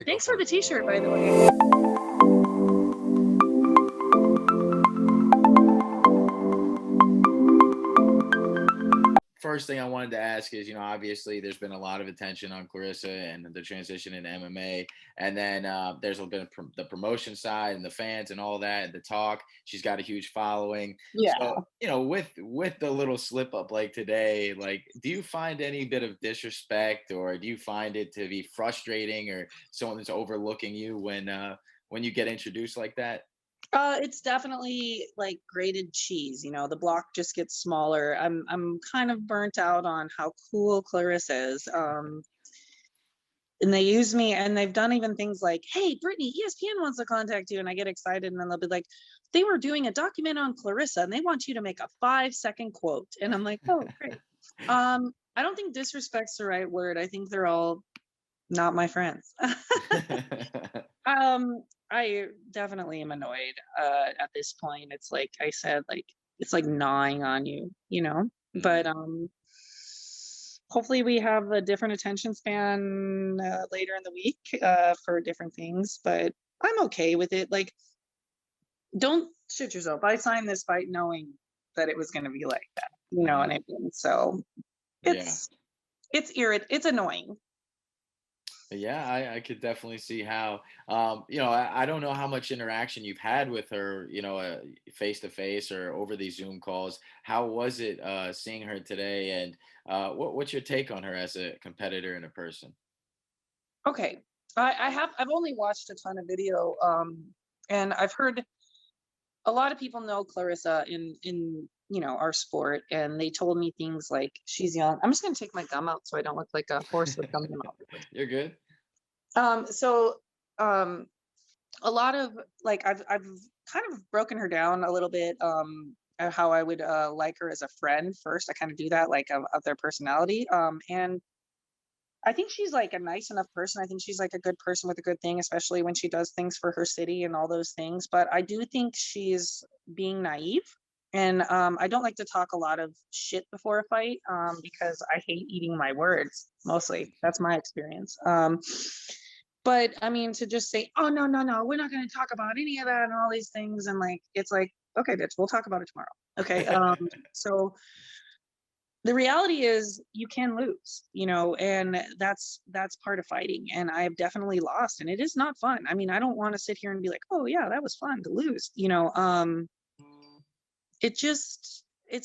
Thanks for the t-shirt, by the way. First thing I wanted to ask is, obviously there's been a lot of attention on Clarissa and the transition in MMA, and then there's been the promotion side and the fans and all that, and the talk. She's got a huge following. Yeah. So, with the little slip up like today, like, do you find any bit of disrespect, or do you find it to be frustrating, or someone that's overlooking you when you get introduced like that? It's definitely like grated cheese, the block just gets smaller. I'm kind of burnt out on how cool Clarissa is. And they use me, and they've done even things like, "Hey, Brittany, ESPN wants to contact you," and I get excited, and then they'll be like, "They were doing a document on Clarissa, and they want you to make a 5-second quote," and I'm like, "Oh, great." I don't think disrespect's the right word. I think they're all not my friends. I definitely am annoyed at this point. It's like I said, like it's like gnawing on you. But Mhm. hopefully we have a different attention span later in the week for different things. But I'm okay with it. Like, don't shit yourself. I signed this fight knowing that it was going to be like that. You know what Mhm. I mean? So Yeah. it's annoying. Yeah, I could definitely see how. I don't know how much interaction you've had with her, face to face or over these Zoom calls. How was it seeing her today? And what's your take on her as a competitor and a person? Okay. I've only watched a ton of video, and I've heard a lot of people know Clarissa in our sport, and they told me things like she's young. I'm just gonna take my gum out so I don't look like a horse with gum in my mouth. You're good. So um a lot of like I've kind of broken her down a little bit, how I would like her as a friend first. I kind of do that, like of their personality. And I think she's like a nice enough person. I think she's like a good person with a good thing, especially when she does things for her city and all those things. But I do think she's being naive. And I don't like to talk a lot of shit before a fight, because I hate eating my words mostly. That's my experience. But I mean, to just say, "Oh, no, no, no, we're not going to talk about any of that," and all these things. And like, it's like, okay, bitch, we'll talk about it tomorrow. Okay. So the reality is you can lose, and that's part of fighting, and I have definitely lost, and it is not fun. I mean, I don't want to sit here and be like, "Oh yeah, that was fun to lose," it's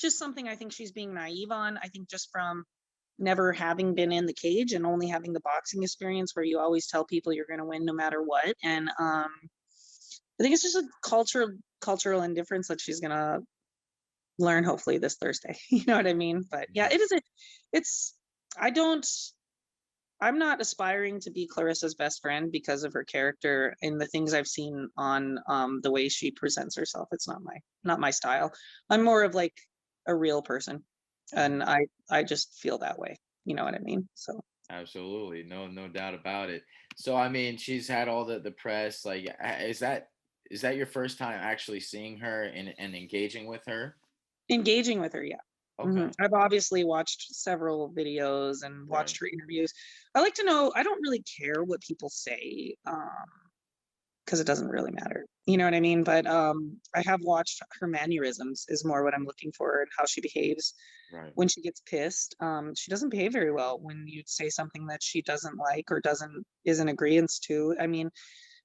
just something I think she's being naive on. I think just from never having been in the cage and only having the boxing experience where you always tell people you're going to win no matter what. And I think it's just a cultural indifference that she's going to learn hopefully this Thursday. You know what I mean? But yeah, Mhm. it's I don't I'm not aspiring to be Clarissa's best friend because of her character and the things I've seen on the way she presents herself. It's not my style. I'm more of like a real person, and Mhm. I just feel that way. You know what I mean? So Absolutely, no doubt about it. So, I mean, she's had all the press. Like, is that your first time actually seeing her and engaging with her? engaging with her, yeah. Okay, I've obviously watched several videos and right. watched her interviews. I like to know. I don't really care what people say, because it doesn't really matter. You know what I mean? But I have watched her mannerisms is more what I'm looking for, and how she behaves Right. when she gets pissed. She doesn't behave very well when you say something that she doesn't like or doesn't is in agreement to. I mean,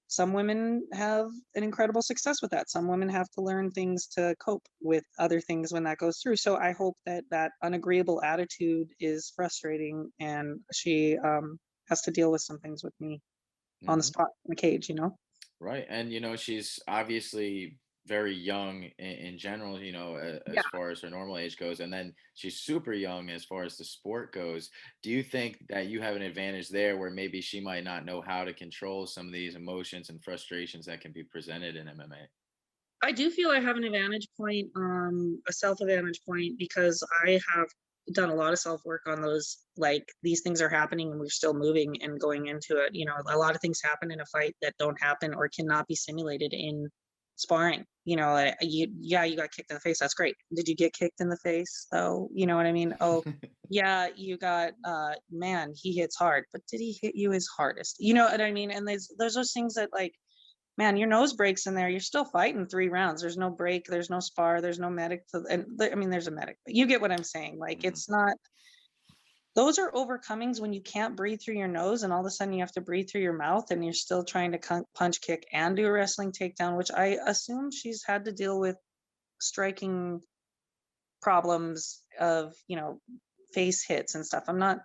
some women have an incredible success with that. Some women have to learn things to cope with other things when that goes through. So I hope that that unagreeable attitude is frustrating, and she has to deal with some things with me on the Mhm. spot in the cage. Right. And she's obviously very young in general, Yeah, as far as her normal age goes, and then she's super young as far as the sport goes. Do you think that you have an advantage there where maybe she might not know how to control some of these emotions and frustrations that can be presented in MMA? I do feel I have an advantage point, a self advantage point, because I have done a lot of self work on those. Like, these things are happening and we're still moving and going into it. A lot of things happen in a fight that don't happen or cannot be simulated in sparring. You got kicked in the face. That's great. Did you get kicked in the face though? You know what I mean? Oh, yeah, you got man, he hits hard, but did he hit you his hardest? You know what I mean? And there's those things that like, man, your nose breaks in there. You're still fighting 3 rounds. There's no break. There's no spar. There's no medic. I mean, there's a medic, but you get what I'm saying. Like, Mhm. it's not, those are overcomings when you can't breathe through your nose and all of a sudden you have to breathe through your mouth and you're still trying to punch, kick, and do a wrestling takedown, which I assume she's had to deal with striking problems of, face hits and stuff. I'm not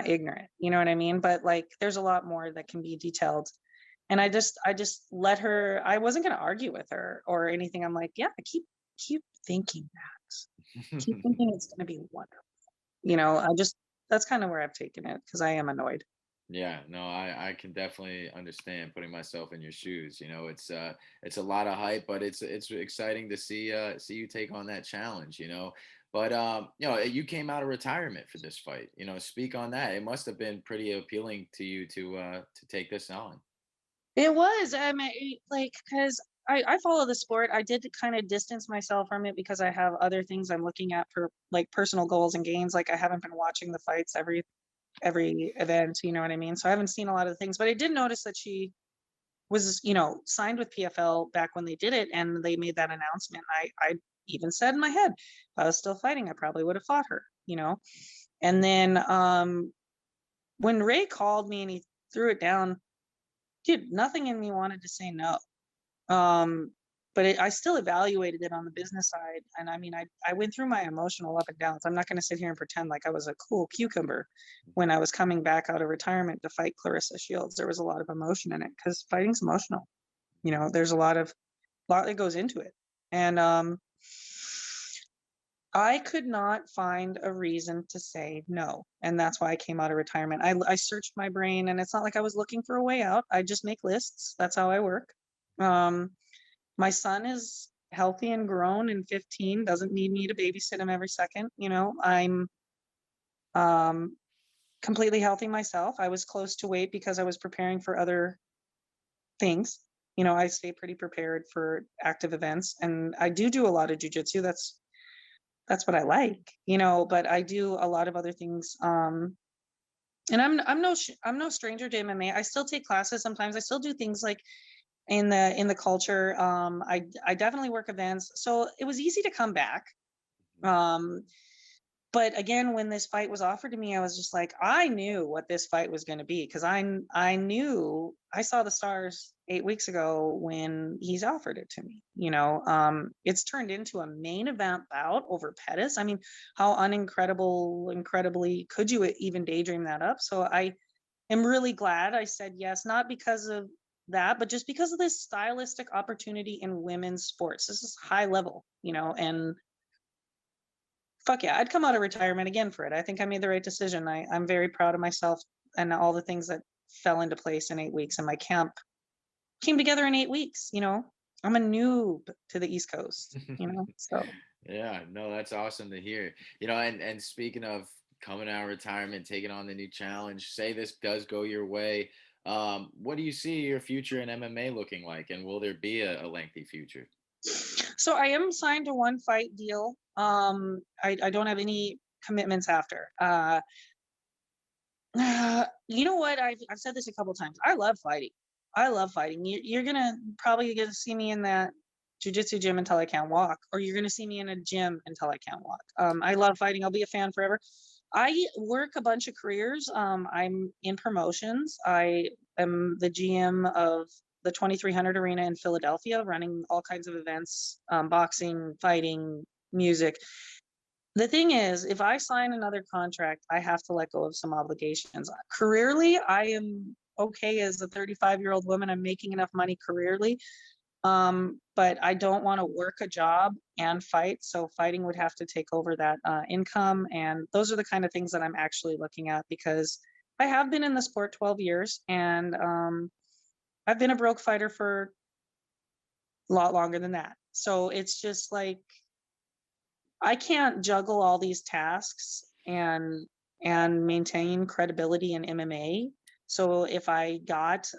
ignorant, you know what I mean? But like, there's a lot more that can be detailed. And I just let her, I wasn't going to argue with her or anything. I'm like, yeah, keep thinking that. Keep thinking it's going to be wonderful. I just, that's kind of where I've taken it because I am annoyed. Yeah, no, I can definitely understand putting myself in your shoes. It's a lot of hype, but it's exciting to see you take on that challenge, But you came out of retirement for this fight. Speak on that. It must have been pretty appealing to you to take this on. It was, I mean, like, because I follow the sport. I did kind of distance myself from it because I have other things I'm looking at for like personal goals and gains. Like I haven't been watching the fights every event, you know what I mean? So I haven't seen a lot of the things, but I did notice that she was, signed with PFL back when they did it and they made that announcement. I even said in my head, if I was still fighting, I probably would have fought her. And then when Ray called me and he threw it down, dude, nothing in me wanted to say no. Um, but I still evaluated it on the business side. And I mean, I went through my emotional up and downs. I'm not going to sit here and pretend like I was a cool cucumber when I was coming back out of retirement to fight Clarissa Shields. There was a lot of emotion in it because fighting's emotional. There's a lot that goes into it. And I could not find a reason to say no. And that's why I came out of retirement. I searched my brain and it's not like I was looking for a way out. I just make lists. That's how I work. Um, my son is healthy and grown and 15, doesn't need me to babysit him every second. I'm um, completely healthy myself. I was close to weight because I was preparing for other things. I stay pretty prepared for active events and I do a lot of jujitsu. That's what I like, but I do a lot of other things. And I'm no stranger to MMA. I still take classes sometimes. I still do things like in the culture. I definitely work events. So it was easy to come back. Um, but again, when this fight was offered to me, I was just like, I knew what this fight was going to be because I knew I saw the stars 8 weeks ago when he's offered it to me. It's turned into a main event bout over Pettis. I mean, how incredibly could you even daydream that up? So I am really glad I said yes, not because of that, but just because of this stylistic opportunity in women's sports. This is high level, and fuck yeah, I'd come out of retirement again for it. I think I made the right decision. I'm very proud of myself and all the things that fell into place in 8 weeks. And my camp came together in 8 weeks. I'm a noob to the East Coast, so. Yeah, no, that's awesome to hear. And speaking of coming out of retirement, taking on the new challenge, say this does go your way. What do you see your future in MMA looking like, and will there be a lengthy future? So I am signed to one fight deal. I don't have any commitments after. You know what? I've said this a couple times. I love fighting. I love fighting. You're gonna probably get to see me in that jujitsu gym until I can't walk, or you're gonna see me in a gym until I can't walk. I love fighting. I'll be a fan forever. I work a bunch of careers. I'm in promotions. I am the GM of the 2300 Arena in Philadelphia, running all kinds of events, boxing, fighting, music. The thing is, if I sign another contract, I have to let go of some obligations. Careerly, I am okay as a 35-year-old woman. I'm making enough money careerly. But I don't want to work a job and fight. So fighting would have to take over that income. And those are the kind of things that I'm actually looking at because I have been in the sport 12 years and I've been a broke fighter for a lot longer than that. So it's just like I can't juggle all these tasks and maintain credibility in MMA. So if I got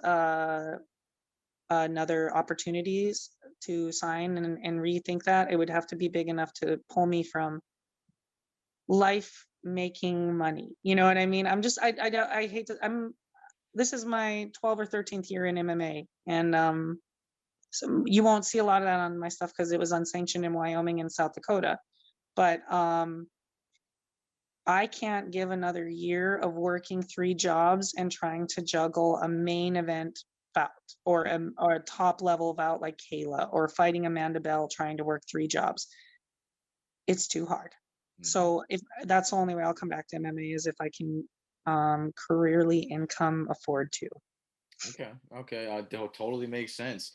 another opportunities to sign and rethink that. It would have to be big enough to pull me from life making money. You know what I mean? I'm just I don't I hate to I'm this is my 12th or 13th year in MMA, and so you won't see a lot of that on my stuff because it was unsanctioned in Wyoming and South Dakota. But I can't give another year of working 3 jobs and trying to juggle a main event bout or a top level bout like Kayla or fighting Amanda Bell trying to work 3 jobs. It's too hard. Mhm. So if that's the only way I'll come back to MMA is if I can careerly income afford to. Okay. Okay. Totally makes sense.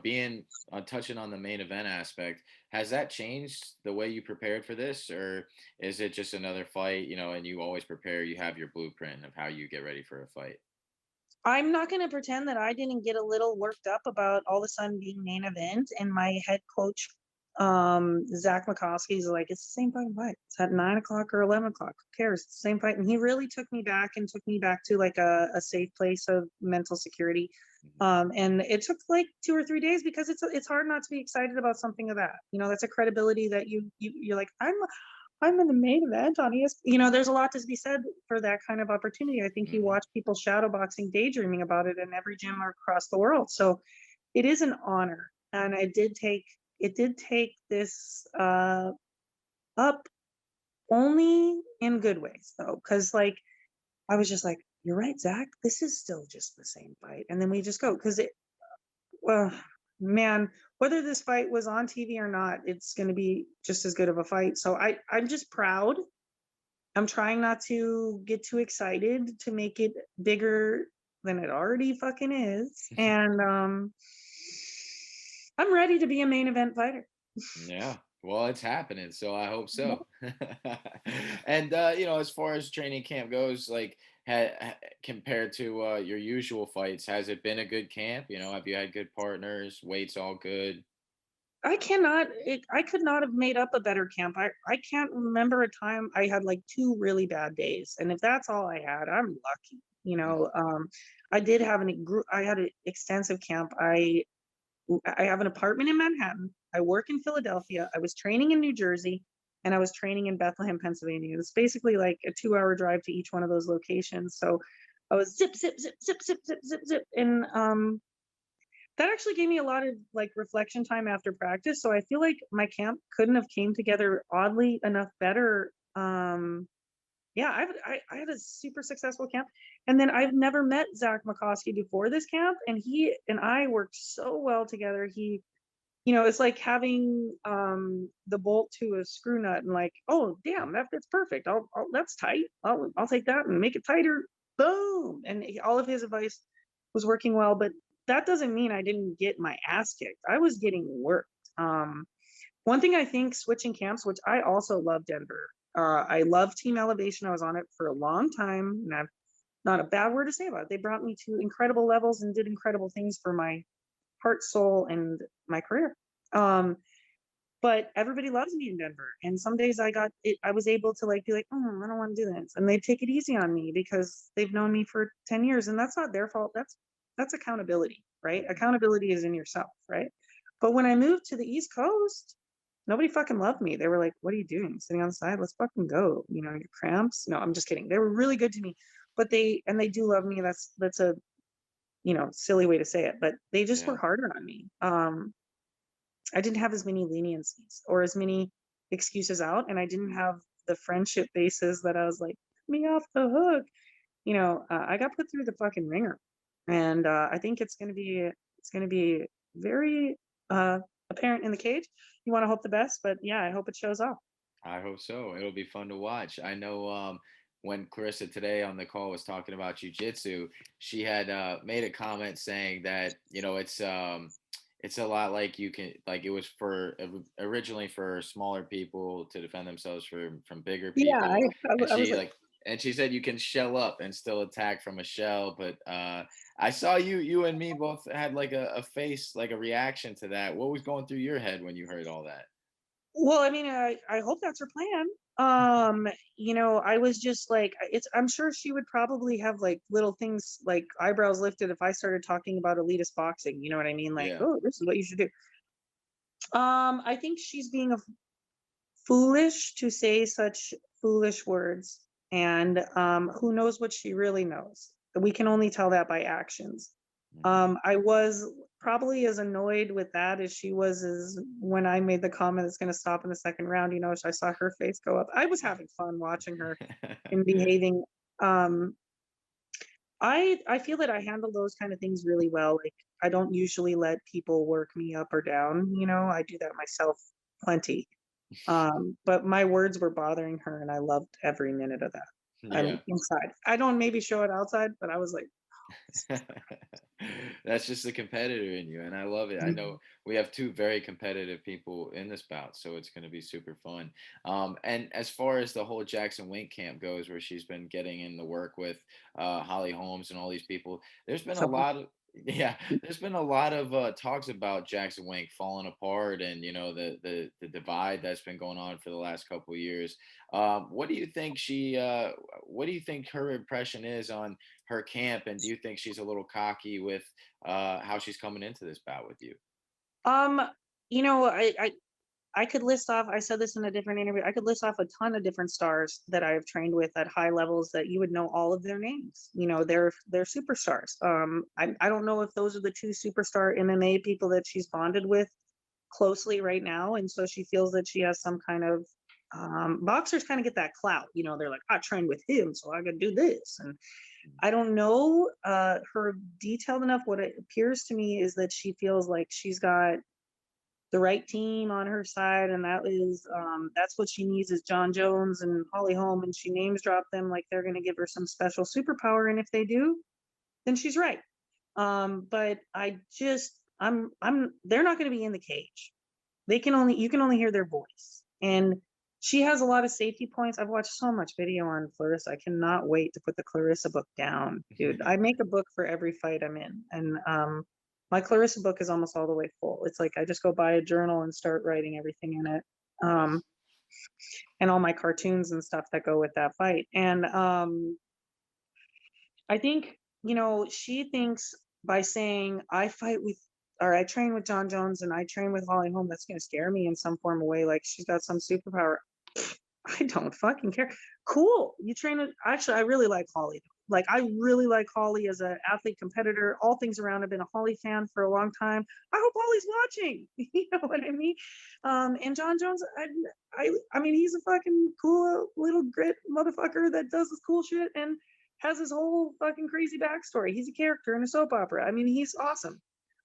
Being touching on the main event aspect, has that changed the way you prepared for this, or is it just another fight? And you always prepare. You have your blueprint of how you get ready for a fight. I'm not going to pretend that I didn't get a little worked up about all of a sudden being main event. And my head coach, Zach McCoskey, is like, it's the same fucking fight. It's at 9 o'clock or 11 o'clock. Who cares? It's the same fight. And he really took me back and took me back to like a safe place of mental security. Mhm. And it took like 2 or 3 days because it's hard not to be excited about something of that. That's a credibility that you're like, I'm in the main event on ESPN. There's a lot to be said for that kind of opportunity. I think you Mhm. watch people shadowboxing, daydreaming about it in every gym across the world. So it is an honor, and it did take this up only in good ways though, because like I was just like, you're right, Zach. This is still just the same fight, and then we just go because it. Well, man, whether this fight was on TV or not, it's going to be just as good of a fight. So I'm just proud. I'm trying not to get too excited to make it bigger than it already fucking is. And I'm ready to be a main event fighter. Yeah. Well, it's happening, so I hope so. And as far as training camp goes, like compared to your usual fights, has it been a good camp? Have you had good partners? Weights all good? I could not have made up a better camp. I can't remember a time I had like 2 really bad days. And if that's all I had, I'm lucky. I had an extensive camp. I have an apartment in Manhattan. I work in Philadelphia. I was training in New Jersey, and I was training in Bethlehem, Pennsylvania. It's basically like a 2-hour drive to each one of those locations. So I was zip, zip, zip, zip, zip, zip, zip, zip. And that actually gave me a lot of like reflection time after practice. So I feel like my camp couldn't have came together oddly enough better. Yeah, I had a super successful camp. And then I've never met Zach McCoskey before this camp, and he and I worked so well together. It's like having the bolt to a screw nut and like, oh damn, that fits perfect. That's tight. I'll take that and make it tighter. Boom. And all of his advice was working well, but that doesn't mean I didn't get my ass kicked. I was getting worked. One thing I think switching camps, which I also love Denver. I love Team Elevation. I was on it for a long time, and I've not a bad word to say about it. They brought me to incredible levels and did incredible things for my heart, soul, and my career. Um, but everybody loves me in Denver. And some days I was able to like be like, I don't want to do this. And they take it easy on me because they've known me for 10 years. And that's not their fault. That's accountability, right? Mhm. Accountability is in yourself, right? But when I moved to the East Coast, nobody fucking loved me. They were like, what are you doing? Sitting on the side? Let's fucking go. Your cramps. No, I'm just kidding. They were really good to me. But they do love me. That's a silly way to say it, but they just were Yeah. harder on me. I didn't have as many leniencies or as many excuses out, and I didn't have the friendship bases that I was like, me off the hook. I got put through the fucking ringer, and I think it's gonna be very apparent in the cage. You want to hope the best, but yeah, I hope it shows off. I hope so. It'll be fun to watch. I know when Clarissa today on the call was talking about jujitsu, she had made a comment saying that it's a lot like you can like it was for originally for smaller people to defend themselves from bigger Yeah, people, and I was she like, like and she said you can shell up and still attack from a shell, but I saw you and me both had like a face like a reaction to that. What was going through your head when you heard all that? well, I mean, I hope that's her plan. Um, I was just like, I'm sure she would probably have like little things like eyebrows lifted if I started talking about elitist boxing. You know what I mean? Like, Yeah. oh, this is what you should do. I think she's being a foolish to say such foolish words, and who knows what she really knows. We can only tell that by actions. Mhm. I was probably as annoyed with that as she was as when I made the comment it's going to stop in the second round. I saw her face go up. I was having fun watching her and behaving. Um, I feel that I handle those kind of things really well. Like I don't usually let people work me up or down. I do that myself plenty. But my words were bothering her, and I loved every minute of that. I'm Yeah. inside. I don't maybe show it outside, but I was like, That's just the competitor in you, and I love it. I mm, know we have two very competitive people in this bout, so it's going to be super fun. And as far as the whole Jackson Wink camp goes, where she's been getting in the work with Holly Holmes and all these people, there's been a so lot of yeah, there's been a lot of talks about Jackson Wink falling apart, and the divide that's been going on for the last couple of years. What do you think what do you think her impression is on her camp, and do you think she's a little cocky with how she's coming into this bout with you? um, I could list off. I said this in a different interview. I could list off a ton of different stars that I've trained with at high levels that you would know all of their names. They're superstars. I don't know if those are the two superstar MMA people that she's bonded with closely right now, and so she feels that she has some kind of boxers kind of get that clout. They're like, I trained with him, so I could do this. And I don't know her detailed enough. What it appears to me is that she feels like she's got the right team on her side, and that's what she needs is John Jones and Holly Holm, and she names drop them like they're going to give her some special superpower, and if they do, then she's right. But I'm they're not going to be in the cage. You can only hear their voice, and she has a lot of safety points. I've watched so much video on Clarissa. I cannot wait to put the Clarissa book down, dude. I make a book for every fight I'm in, and my Clarissa book is almost all the way full. It's like I just go buy a journal and start writing everything in it, um, Nice. and all my cartoons and stuff that go with that fight. And I think, she thinks by saying I fight with or I train with John Jones and I train with Holly Holm, that's gonna scare me in some form of way, like she's got some superpower. I don't fucking care. Cool. You train with actually I really like Holly. Like I really like Holly as an athlete competitor, all things around. I've been a Holly fan for a long time. I hope Holly's watching. You know what I mean? And John Jones, I mean, he's a fucking cool little grit motherfucker that does this cool shit and has his whole fucking crazy backstory. He's a character in a soap opera. I mean, he's awesome.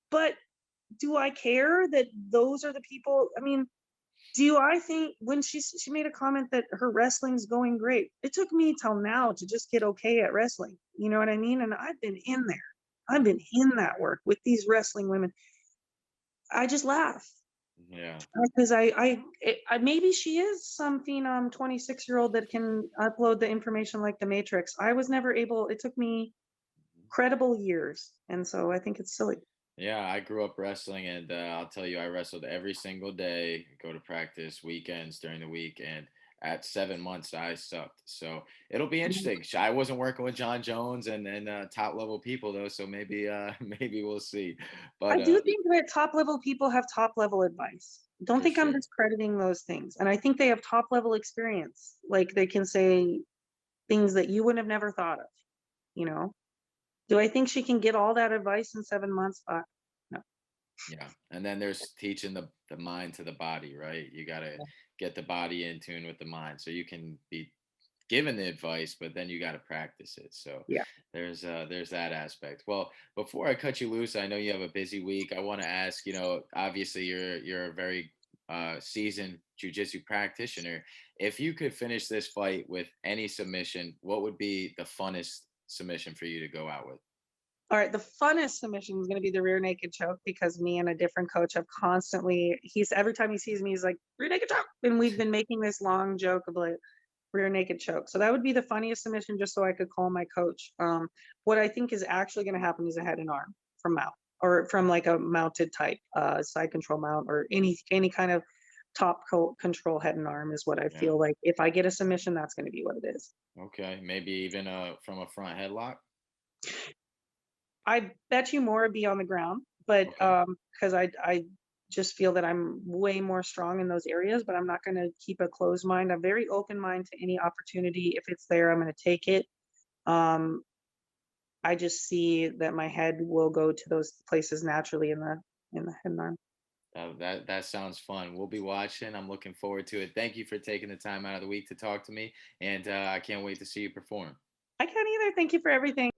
But do I care that those are the people? I mean, do I think when she made a comment that her wrestling's going great, it took me till now to just get okay at wrestling. You know what I mean? And I've been in there. I've been in that work with these wrestling women. I just laugh Yeah. because I maybe she is some phenom 26-year-old that can upload the information like the Matrix. I was never able. It took me credible years, and so I think it's silly. Yeah, I grew up wrestling, and I'll tell you, I wrestled every single day, go to practice, weekends during the week, and at 7 months, I sucked. So it'll be interesting. I wasn't working with John Jones and top level people though, so maybe maybe we'll see. I But do think that top level people have top level advice. Don't for think I'm sure. discrediting those things. And I think they have top level experience. Like they can say things that you would have never thought of, you know? Do I think she can get all that advice in 7 months? No. Yeah, and then there's teaching the mind to the body, right? You got to get the body in tune with the mind, so you can be given the advice, but then you got to practice it. So Yeah. there's that aspect. Well, before I cut you loose, I know you have a busy week. I want to ask, obviously you're a very seasoned jujitsu practitioner. If you could finish this fight with any submission, what would be the funnest submission for you to go out with? All right. The funnest submission is going to be the rear naked choke because me and a different coach have he's every time he sees me, he's like, rear naked choke. And we've been making this long joke of like, rear naked choke. So that would be the funniest submission just so I could call my coach. What I think is actually going to happen is a head and arm from mount or from like a mounted type side control mount or any kind of control head and arm is what I Yeah. feel like. If I get a submission, that's going to be what it is. Okay. Maybe even from a front headlock. I bet you more would be on the ground, but Okay. because I just feel that I'm way more strong in those areas, but I'm not going to keep a closed mind. I'm very open mind to any opportunity. If it's there, I'm going to take it. Um, I just see that my head will go to those places naturally in the head and arm. That sounds fun. We'll be watching. I'm looking forward to it. Thank you for taking the time out of the week to talk to me, and I can't wait to see you perform. I can't either. Thank you for everything.